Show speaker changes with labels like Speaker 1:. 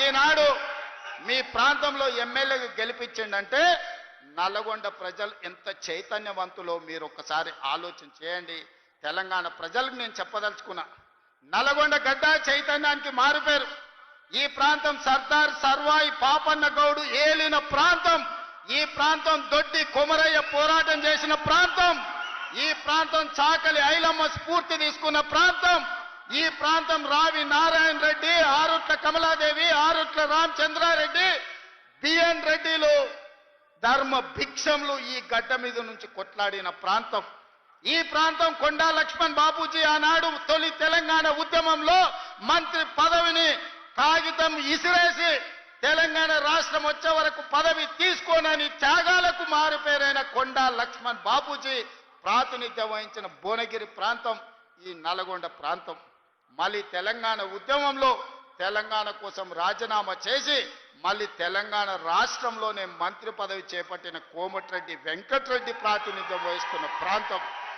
Speaker 1: ఈనాడు మీ ప్రాంతంలో ఎమ్మెల్యేగా గెలిపించిండంటే నల్లగొండ ప్రజలు ఎంత చైతన్యవంతులో మీరు ఒక్కసారి ఆలోచన చేయండి. తెలంగాణ ప్రజలకు నేను చెప్పదలుచుకున్నా, నల్లగొండ గడ్డ చైతన్యానికి మారుపేరు. ఈ ప్రాంతం సర్దార్ సర్వాయి పాపన్న గౌడు ఏలిన ప్రాంతం. ఈ ప్రాంతం దొడ్డి కొమరయ్య పోరాటం చేసిన ప్రాంతం. ఈ ప్రాంతం చాకలి ఐలమ్మ స్ఫూర్తి తీసుకున్న ప్రాంతం. ఈ ప్రాంతం రావి నారాయణ రెడ్డి, ఆరుట్ల కమలాదేవి, ఆరుట్ల రామచంద్రారెడ్డి, బిఎన్ రెడ్డిలు ధర్మ భిక్షంలు ఈ గడ్డ మీద నుంచి కొట్లాడిన ప్రాంతం. ఈ ప్రాంతం కొండా లక్ష్మణ్ బాపూజీ ఆనాడు తొలి తెలంగాణ ఉద్యమంలో మంత్రి పదవిని కాగితం ఇసిరేసి తెలంగాణ రాష్ట్రం వచ్చే వరకు పదవి తీసుకోనని త్యాగాలకు మారుపేరైన కొండా లక్ష్మణ్ బాపూజీ ప్రాతినిధ్యం వహించిన భువనగిరి ప్రాంతం ఈ నల్గొండ ప్రాంతం. మళ్ళీ తెలంగాణ ఉద్యమంలో తెలంగాణ కోసం రాజీనామా చేసి మళ్ళీ తెలంగాణ రాష్ట్రంలోనే మంత్రి పదవి చేపట్టిన కోమటిరెడ్డి వెంకటరెడ్డి ప్రాతినిధ్యం వహిస్తున్న ప్రాంతం.